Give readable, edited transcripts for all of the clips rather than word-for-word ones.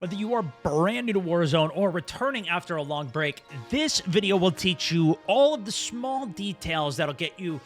Whether you are brand new to Warzone or returning after a long break, this video will teach you all of the small details that'll get you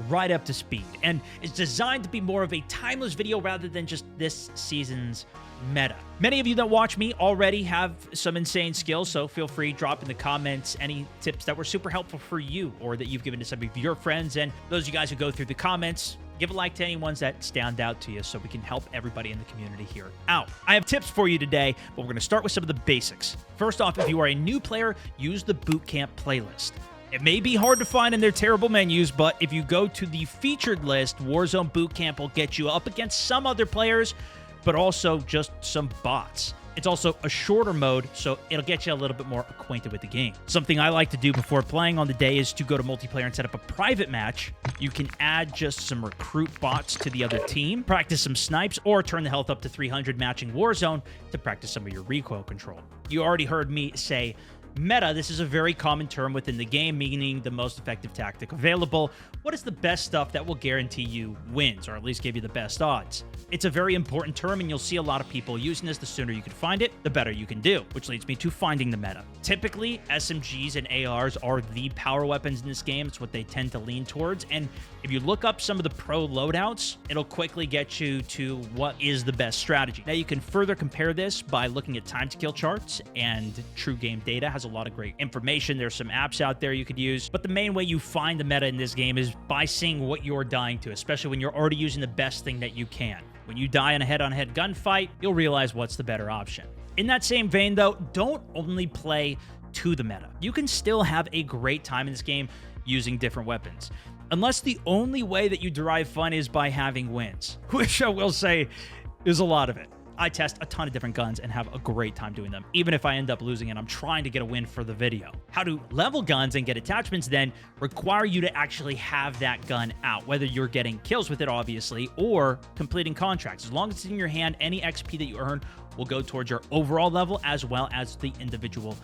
right up to speed. And it's designed to be more of a timeless video rather than just this season's meta. Many of you that watch me already have some insane skills, so feel free to drop in the comments any tips that were super helpful for you or that you've given to some of your friends. And those of you guys who go through the comments, give a like to any ones that stand out to you so we can help everybody in the community here out. I have tips for you today, but we're going to start with some of the basics. First off, if you are a new player, use the bootcamp playlist. It may be hard to find in their terrible menus, but if you go to the featured list, Warzone Bootcamp will get you up against some other players, but also just some bots. It's also a shorter mode, so it'll get you a little bit more acquainted with the game. Something I like to do before playing on the day is to go to multiplayer and set up a private match. You can add just some recruit bots to the other team, practice some snipes, or turn the health up to 300 matching Warzone to practice some of your recoil control. You already heard me say meta. This is a very common term within the game, meaning the most effective tactic available. What is the best stuff that will guarantee you wins, or at least give you the best odds? It's a very important term, and you'll see a lot of people using this. The sooner you can find it, the better you can do, which leads me to finding the meta. Typically, SMGs and ARs are the power weapons in this game. It's what they tend to lean towards, and if you look up some of the pro loadouts, it'll quickly get you to what is the best strategy. Now, you can further compare this by looking at time to kill charts, and True Game Data has a lot of great information. There's some apps out there you could use, but the main way you find the meta in this game is by seeing what you're dying to, especially when you're already using the best thing that you can. When you die in a head-on-head gunfight, you'll realize what's the better option. In that same vein, though, don't only play to the meta. You can still have a great time in this game using different weapons, unless the only way that you derive fun is by having wins, which I will say is a lot of it. I test a ton of different guns and have a great time doing them, even if I end up losing and I'm trying to get a win for the video. How to level guns and get attachments then require you to actually have that gun out, whether you're getting kills with it, obviously, or completing contracts. As long as it's in your hand, any XP that you earn will go towards your overall level as well as the individual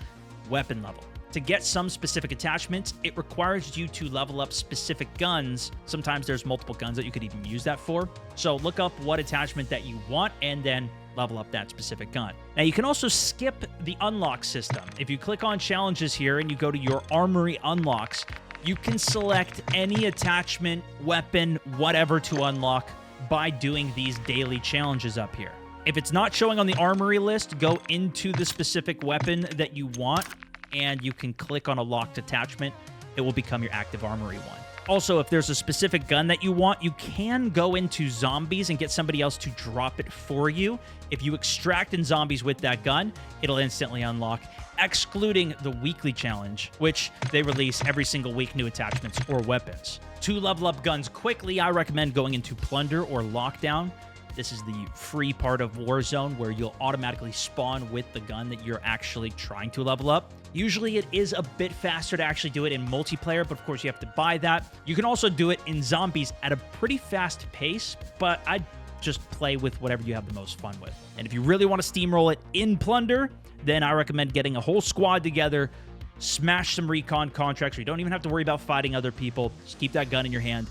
weapon level. To get some specific attachments, it requires you to level up specific guns. Sometimes there's multiple guns that you could even use that for. So look up what attachment that you want and then level up that specific gun. Now, you can also skip the unlock system. If you click on challenges here and you go to your armory unlocks, you can select any attachment, weapon, whatever to unlock by doing these daily challenges up here. If it's not showing on the armory list, go into the specific weapon that you want and you can click on a locked attachment. It will become your active armory one. Also, if there's a specific gun that you want, you can go into zombies and get somebody else to drop it for you. If you extract in zombies with that gun, it'll instantly unlock, excluding the weekly challenge, which they release every single week, new attachments or weapons. To level up guns quickly, I recommend going into Plunder or Lockdown. This is the free part of Warzone where you'll automatically spawn with the gun that you're actually trying to level up. Usually it is a bit faster to actually do it in multiplayer, but of course you have to buy that. You can also do it in zombies at a pretty fast pace, but I'd just play with whatever you have the most fun with. And if you really want to steamroll it in Plunder, then I recommend getting a whole squad together, smash some recon contracts where you don't even have to worry about fighting other people. Just keep that gun in your hand,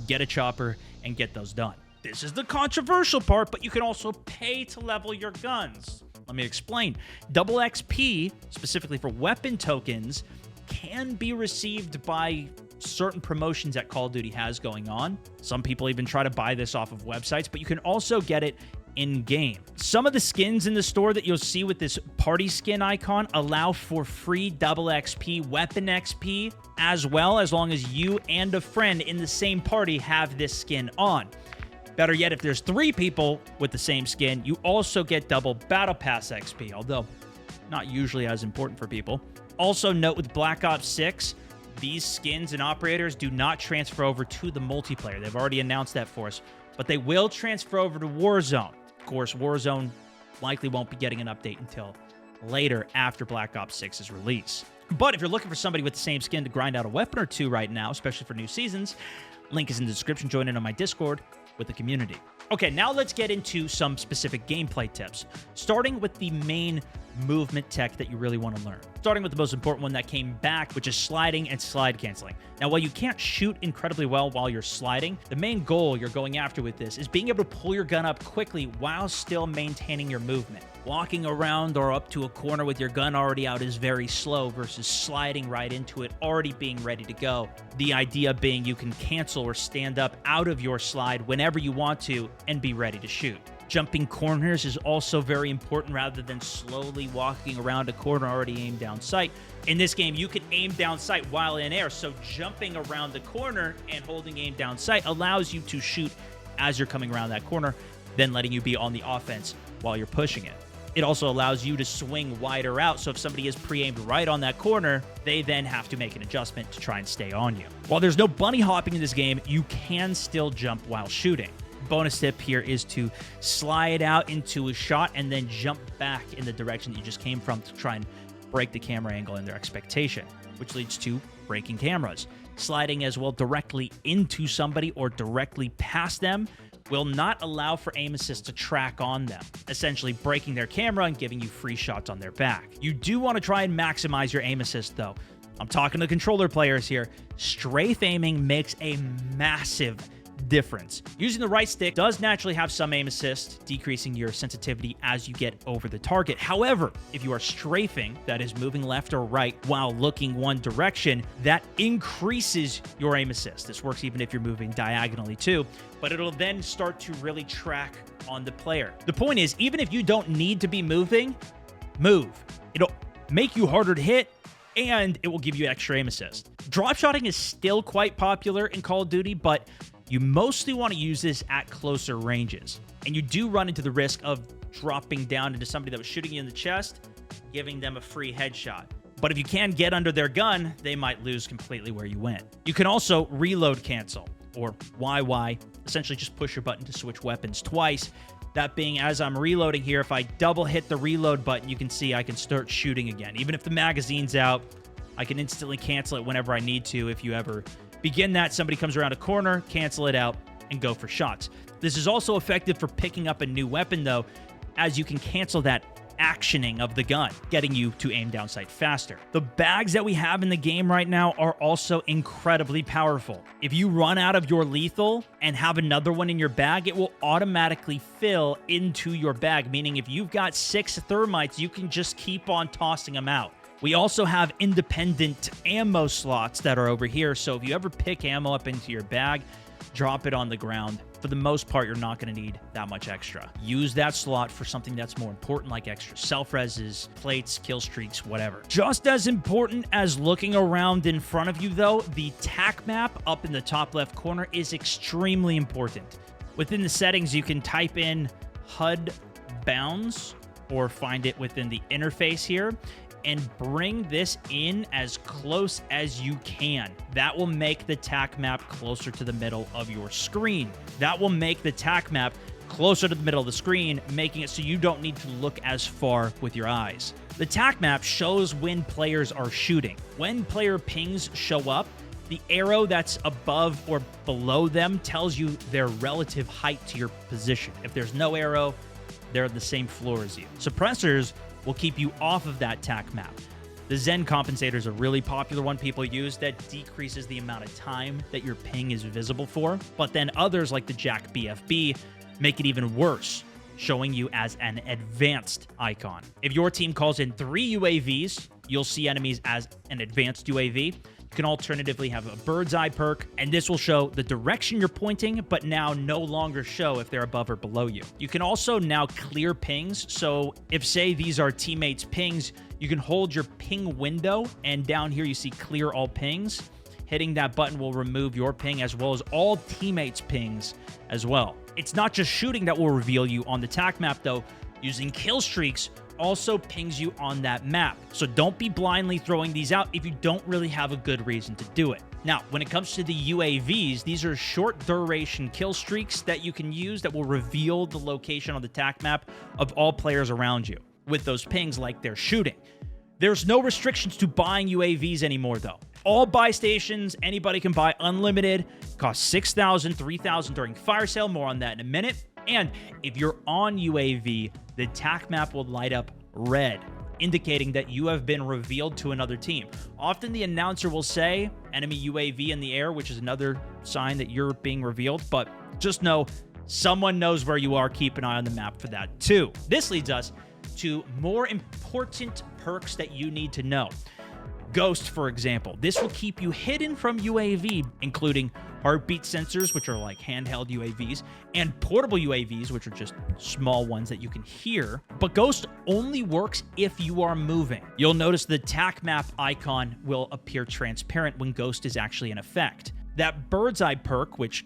get a chopper, and get those done. This is the controversial part, but you can also pay to level your guns. Let me explain. Double XP, specifically for weapon tokens, can be received by certain promotions that Call of Duty has going on. Some people even try to buy this off of websites, but you can also get it in-game. Some of the skins in the store that you'll see with this party skin icon allow for free double XP, weapon XP, as well, as long as you and a friend in the same party have this skin on. Better yet, if there's 3 people with the same skin, you also get double Battle Pass XP, although not usually as important for people. Also note with Black Ops 6, these skins and operators do not transfer over to the multiplayer. They've already announced that for us, but they will transfer over to Warzone. Of course, Warzone likely won't be getting an update until later after Black Ops 6's release. But if you're looking for somebody with the same skin to grind out a weapon or two right now, especially for new seasons, link is in the description. Join in on my Discord with the community. Okay, now let's get into some specific gameplay tips, starting with the main movement tech that you really want to learn. Starting with the most important one that came back, which is sliding and slide canceling. Now, while you can't shoot incredibly well while you're sliding, the main goal you're going after with this is being able to pull your gun up quickly while still maintaining your movement. Walking around or up to a corner with your gun already out is very slow versus sliding right into it, already being ready to go. The idea being you can cancel or stand up out of your slide whenever you want to and be ready to shoot. Jumping corners is also very important rather than slowly walking around a corner already aimed down sight. In this game, you can aim down sight while in air, so jumping around the corner and holding aim down sight allows you to shoot as you're coming around that corner, then letting you be on the offense while you're pushing it. It also allows you to swing wider out, so if somebody is pre-aimed right on that corner, they then have to make an adjustment to try and stay on you. While there's no bunny hopping in this game, you can still jump while shooting. Bonus tip here is to slide out into a shot and then jump back in the direction that you just came from to try and break the camera angle and their expectation, which leads to breaking cameras. Sliding as well directly into somebody or directly past them will not allow for aim assist to track on them, essentially breaking their camera and giving you free shots on their back. You do want to try and maximize your aim assist though. I'm talking to controller players here. Strafe aiming makes a massive difference. Using the right stick does naturally have some aim assist, decreasing your sensitivity as you get over the target. However, if you are strafing, that is moving left or right while looking one direction, that increases your aim assist. This works even if you're moving diagonally too, but it'll then start to really track on the player. The point is, even if you don't need to be moving, move. It'll make you harder to hit, and it will give you extra aim assist. Drop shotting is still quite popular in Call of Duty, but you mostly want to use this at closer ranges. And you do run into the risk of dropping down into somebody that was shooting you in the chest, giving them a free headshot. But if you can get under their gun, they might lose completely where you went. You can also reload cancel, or YY, essentially just push your button to switch weapons twice. That being, as I'm reloading here, if I double hit the reload button, you can see I can start shooting again. Even if the magazine's out, I can instantly cancel it whenever I need to. If you ever begin that, somebody comes around a corner, cancel it out, and go for shots. This is also effective for picking up a new weapon, though, as you can cancel that actioning of the gun, getting you to aim down sight faster. The bags that we have in the game right now are also incredibly powerful. If you run out of your lethal and have another one in your bag, it will automatically fill into your bag, meaning if you've got 6 thermites, you can just keep on tossing them out. We also have independent ammo slots that are over here, so if you ever pick ammo up into your bag, drop it on the ground. For the most part, you're not going to need that much extra. Use that slot for something that's more important, like extra self-reses, plates, kill streaks, whatever. Just as important as looking around in front of you, though, the tac map up in the top left corner is extremely important. Within the settings, you can type in HUD bounds or find it within the interface here, and bring this in as close as you can. That will make the tac map closer to the middle of your screen. That will make the tac map closer to the middle of the screen, making it so you don't need to look as far with your eyes. The tac map shows when players are shooting. When player pings show up, the arrow that's above or below them tells you their relative height to your position. If there's no arrow, they're on the same floor as you. Suppressors will keep you off of that tac map. The Zen compensator is a really popular one people use that decreases the amount of time that your ping is visible for, but then others like the Jack BFB make it even worse, showing you as an advanced icon. If your team calls in 3 UAVs, you'll see enemies as an advanced UAV. You can alternatively have a bird's eye perk, and this will show the direction you're pointing, but now no longer show if they're above or below you. You can also now clear pings, so if, say, these are teammates' pings, you can hold your ping window, and down here you see clear all pings. Hitting that button will remove your ping as well as all teammates' pings as well. It's not just shooting that will reveal you on the tac map, though. Using kill streaks also pings you on that map. So don't be blindly throwing these out if you don't really have a good reason to do it. Now, when it comes to the UAVs, these are short duration kill streaks that you can use that will reveal the location on the tac map of all players around you with those pings like they're shooting. There's no restrictions to buying UAVs anymore, though. All buy stations, anybody can buy unlimited, cost $6,000, $3,000 during fire sale, more on that in a minute. And if you're on UAV, the attack map will light up red, indicating that you have been revealed to another team. Often the announcer will say enemy UAV in the air, which is another sign that you're being revealed, but just know someone knows where you are. Keep an eye on the map for that too. This leads us to more important perks that you need to know. Ghost, for example. This will keep you hidden from UAV, including heartbeat sensors, which are like handheld UAVs, and portable UAVs, which are just small ones that you can hear. But Ghost only works if you are moving. You'll notice the attack map icon will appear transparent when Ghost is actually in effect. That bird's eye perk, which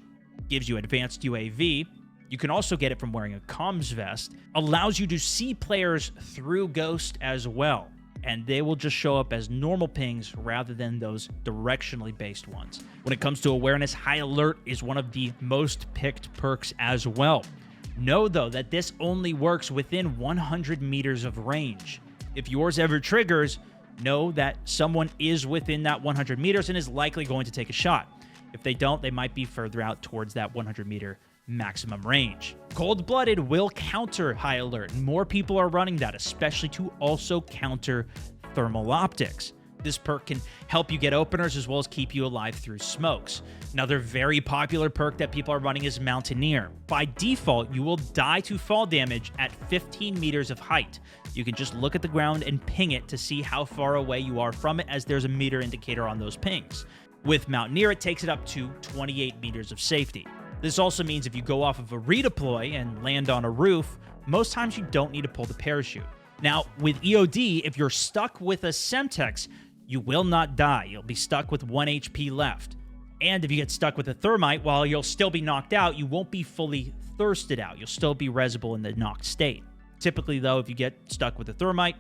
gives you advanced UAV, you can also get it from wearing a comms vest, allows you to see players through Ghost as well, and they will just show up as normal pings rather than those directionally based ones. When it comes to awareness, High Alert is one of the most picked perks as well. Know, though, that this only works within 100 meters of range. If yours ever triggers, know that someone is within that 100 meters and is likely going to take a shot. If they don't, they might be further out towards that 100-meter maximum range. Cold-Blooded will counter High Alert, and more people are running that, especially to also counter thermal optics. This perk can help you get openers as well as keep you alive through smokes. Another very popular perk that people are running is Mountaineer. By default, you will die to fall damage at 15 meters of height. You can just look at the ground and ping it to see how far away you are from it, as there's a meter indicator on those pings. With Mountaineer, it takes it up to 28 meters of safety. This also means if you go off of a redeploy and land on a roof, most times you don't need to pull the parachute. Now, with EOD, if you're stuck with a Semtex, you will not die. You'll be stuck with 1 HP left. And if you get stuck with a thermite, while you'll still be knocked out, you won't be fully thirsted out. You'll still be resable in the knocked state. Typically, though, if you get stuck with a thermite,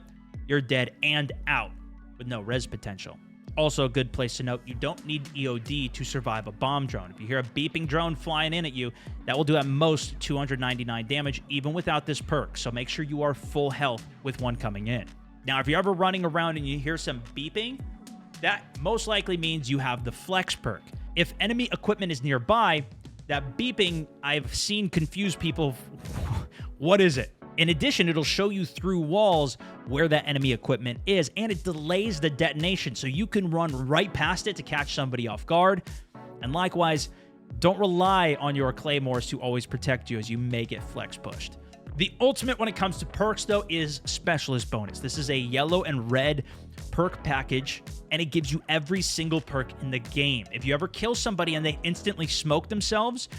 you're dead and out with no res potential. Also, a good place to note, you don't need EOD to survive a bomb drone. If you hear a beeping drone flying in at you, that will do at most 299 damage, even without this perk, so make sure you are full health with one coming in. Now, if you're ever running around and you hear some beeping, that most likely means you have the Flex perk. If enemy equipment is nearby, that beeping I've seen confuse people. What is it? In addition, it'll show you through walls where that enemy equipment is, and it delays the detonation, so you can run right past it to catch somebody off guard. And likewise, don't rely on your claymores to always protect you, as you may get flex pushed. The ultimate when it comes to perks, though, is Specialist Bonus. This is a yellow and red perk package, and it gives you every single perk in the game. If you ever kill somebody and they instantly smoke themselves,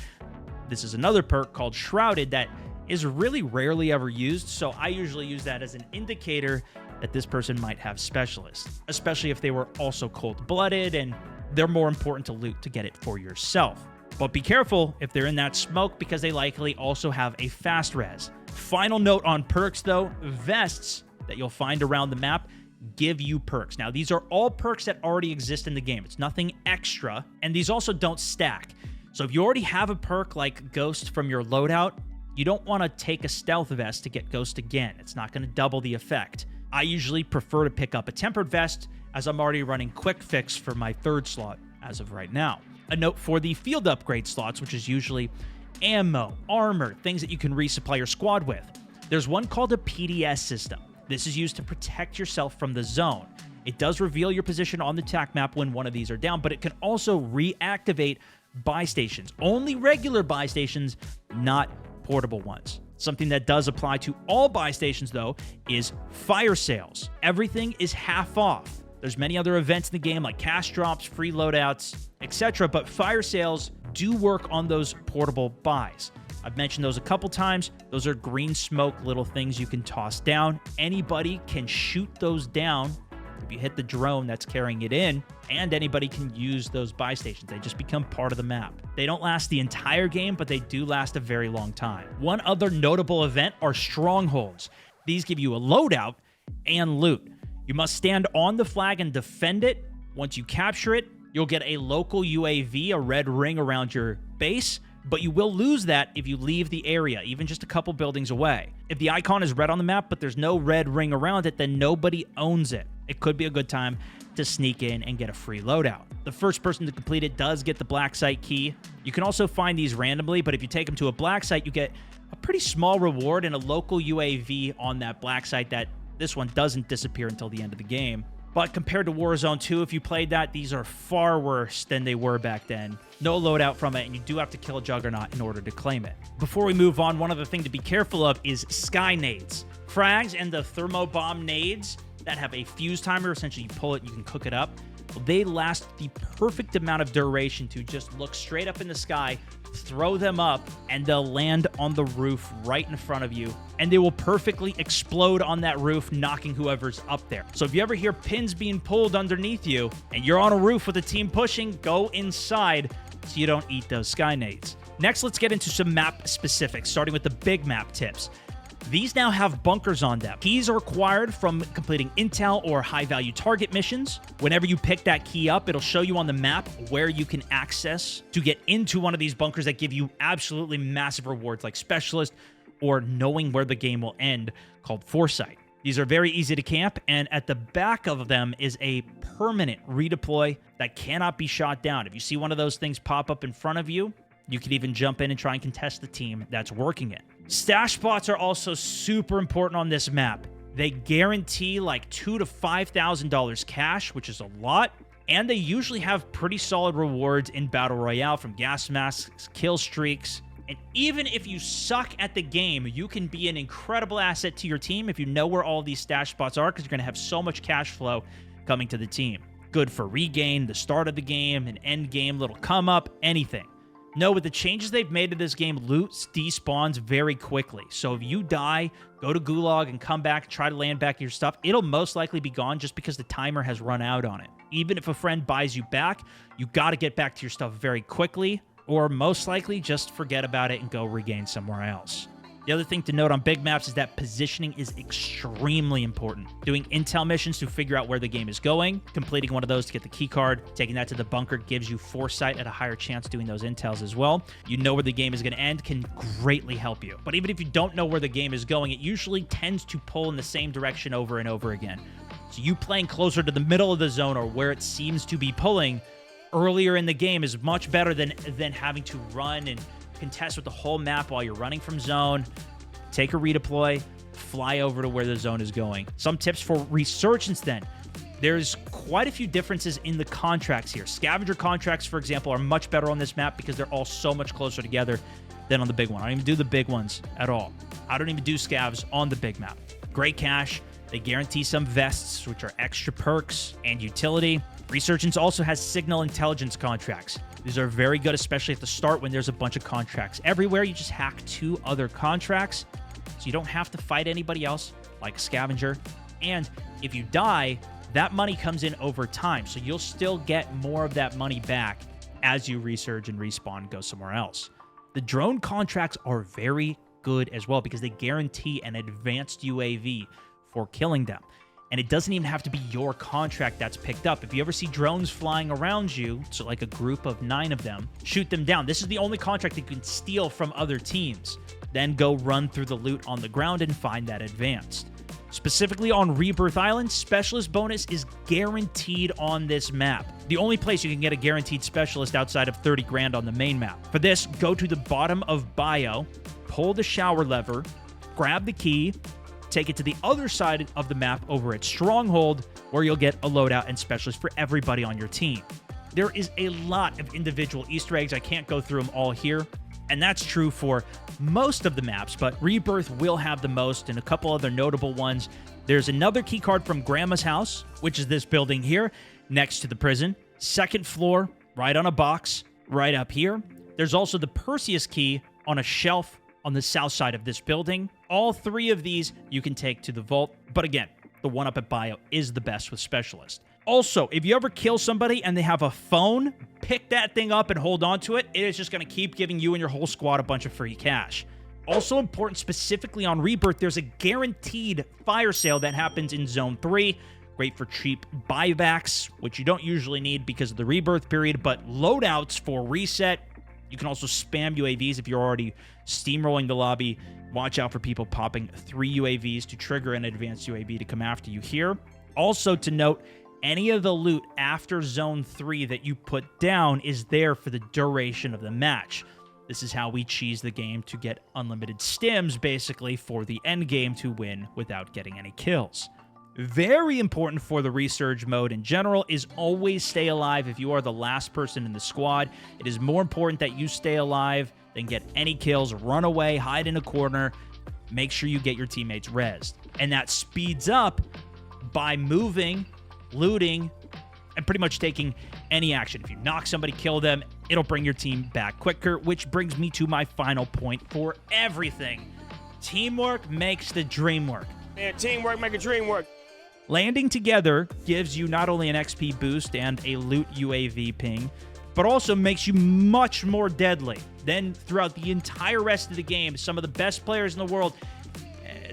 this is another perk called Shrouded that is really rarely ever used, so I usually use that as an indicator that this person might have Specialist, especially if they were also cold-blooded and they're more important to loot to get it for yourself. But be careful if they're in that smoke, because they likely also have a fast res. Final note on perks, though, vests that you'll find around the map give you perks. Now, these are all perks that already exist in the game. It's nothing extra, and these also don't stack. So if you already have a perk like Ghost from your loadout, you don't want to take a stealth vest to get Ghost again. It's not going to double the effect. I usually prefer to pick up a tempered vest, as I'm already running quick fix for my third slot as of right now. A note for the field upgrade slots, which is usually ammo, armor, things that you can resupply your squad with. There's one called a PDS system. This is used to protect yourself from the zone. It does reveal your position on the attack map when one of these are down, but it can also reactivate buy stations. Only regular buy stations, not portable ones. Something that does apply to all buy stations, though, is fire sales. Everything is half off. There's many other events in the game like cash drops, free loadouts, etc., but fire sales do work on those portable buys. I've mentioned those a couple times. Those are green smoke little things you can toss down. Anybody can shoot those down if you hit the drone that's carrying it in, and anybody can use those buy stations. They just become part of the map. They don't last the entire game, but they do last a very long time. One other notable event are strongholds. These give you a loadout and loot. You must stand on the flag and defend it. Once you capture it, you'll get a local UAV, a red ring around your base, but you will lose that if you leave the area, even just a couple buildings away. If the icon is red on the map, but there's no red ring around it, then nobody owns it. It could be a good time to sneak in and get a free loadout. The first person to complete it does get the black site key. You can also find these randomly, but if you take them to a black site, you get a pretty small reward and a local UAV on that black site that this one doesn't disappear until the end of the game. But compared to Warzone 2, if you played that, these are far worse than they were back then. No loadout from it, and you do have to kill a Juggernaut in order to claim it. Before we move on, one other thing to be careful of is sky nades. Frags and the thermo bomb nades that have a fuse timer, essentially you pull it and you can cook it up. Well, they last the perfect amount of duration to just look straight up in the sky, throw them up, and they'll land on the roof right in front of you, and they will perfectly explode on that roof, knocking whoever's up there. So if you ever hear pins being pulled underneath you, and you're on a roof with a team pushing, go inside so you don't eat those sky nades. Next, let's get into some map specifics, starting with the big map tips. These now have bunkers on them. Keys are required from completing intel or high-value target missions. Whenever you pick that key up, it'll show you on the map where you can access to get into one of these bunkers that give you absolutely massive rewards like Specialist or knowing where the game will end, called Foresight. These are very easy to camp, and at the back of them is a permanent redeploy that cannot be shot down. If you see one of those things pop up in front of you, you could even jump in and try and contest the team that's working it. Stash spots are also super important on this map. They guarantee like $2,000 to $5,000 cash, which is a lot, and they usually have pretty solid rewards in Battle Royale from gas masks, kill streaks, and even if you suck at the game, you can be an incredible asset to your team if you know where all these stash spots are, because you're going to have so much cash flow coming to the team. Good for regain, the start of the game, an end game, little come up, anything. No, with the changes they've made to this game, loot despawns very quickly. So if you die, go to Gulag and come back, try to land back your stuff, it'll most likely be gone just because the timer has run out on it. Even if a friend buys you back, you got to get back to your stuff very quickly, or most likely just forget about it and go regain somewhere else. The other thing to note on big maps is that positioning is extremely important. Doing intel missions to figure out where the game is going, completing one of those to get the key card, taking that to the bunker gives you foresight at a higher chance doing those intels as well. You know where the game is going to end can greatly help you. But even if you don't know where the game is going, it usually tends to pull in the same direction over and over again. So you playing closer to the middle of the zone or where it seems to be pulling earlier in the game is much better than having to run and contest with the whole map while you're running from zone. Take a redeploy, fly over to where the zone is going. Some tips for resurgence then. There's quite a few differences in the contracts here. Scavenger contracts, for example, are much better on this map because they're all so much closer together than on the big one. I don't even do the big ones at all. I don't even do scavs on the big map. Great cash. They guarantee some vests, which are extra perks and utility. Resurgence also has signal intelligence contracts. These are very good, especially at the start when there's a bunch of contracts. Everywhere, you just hack 2 other contracts, so you don't have to fight anybody else, like a scavenger. And if you die, that money comes in over time, so you'll still get more of that money back as you resurge and respawn and go somewhere else. The drone contracts are very good as well because they guarantee an advanced UAV for killing them. And it doesn't even have to be your contract that's picked up. If you ever see drones flying around you, so like a group of 9 of them, shoot them down. This is the only contract that you can steal from other teams. Then go run through the loot on the ground and find that advanced. Specifically on Rebirth Island, Specialist bonus is guaranteed on this map. The only place you can get a guaranteed Specialist outside of 30 grand on the main map. For this, go to the bottom of Bio, pull the shower lever, grab the key, take it to the other side of the map over at Stronghold, where you'll get a loadout and Specialist for everybody on your team. There is a lot of individual Easter eggs. I can't go through them all here, and that's true for most of the maps, but Rebirth will have the most, and a couple other notable ones. There's another key card from Grandma's house, which is this building here, next to the prison. 2nd floor, right on a box, right up here. There's also the Perseus key on a shelf on the south side of this building. All 3 of these you can take to the vault, but again, the one up at Bio is the best with Specialist. Also, if you ever kill somebody and they have a phone, pick that thing up and hold on to it. It is just going to keep giving you and your whole squad a bunch of free cash. Also important specifically on Rebirth, there's a guaranteed fire sale that happens in Zone 3. Great for cheap buybacks, which you don't usually need because of the Rebirth period, but loadouts for reset. You can also spam UAVs if you're already steamrolling the lobby. Watch out for people popping 3 UAVs to trigger an advanced UAV to come after you here. Also to note, any of the loot after Zone 3 that you put down is there for the duration of the match. This is how we cheese the game to get unlimited stims, basically, for the end game to win without getting any kills. Very important for the resurge mode in general is always stay alive if you are the last person in the squad. It is more important that you stay alive than get any kills. Run away, hide in a corner, make sure you get your teammates rezzed. And that speeds up by moving, looting, and pretty much taking any action. If you knock somebody, kill them, it'll bring your team back quicker, which brings me to my final point for everything. Teamwork makes the dream work. Man, teamwork make a dream work. Landing together gives you not only an XP boost and a loot UAV ping, but also makes you much more deadly. Then throughout the entire rest of the game, some of the best players in the world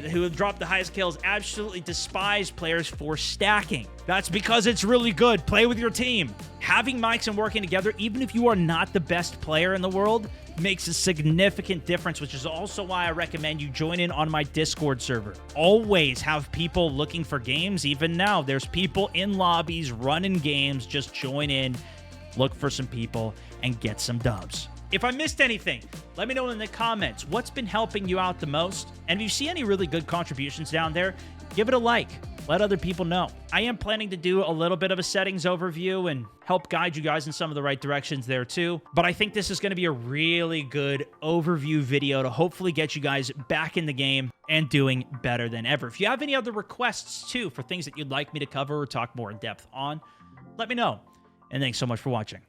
who have dropped the highest kills absolutely despise players for stacking. That's because it's really good. Play with your team. Having mics and working together, even if you are not the best player in the world, makes a significant difference, which is also why I recommend you join in on my Discord server. Always have people looking for games. Even now, there's people in lobbies running games. Just join in, look for some people, and get some dubs. If I missed anything, let me know in the comments. What's been helping you out the most? And if you see any really good contributions down there, give it a like. Let other people know. I am planning to do a little bit of a settings overview and help guide you guys in some of the right directions there too. But I think this is going to be a really good overview video to hopefully get you guys back in the game and doing better than ever. If you have any other requests too for things that you'd like me to cover or talk more in depth on, let me know. And thanks so much for watching.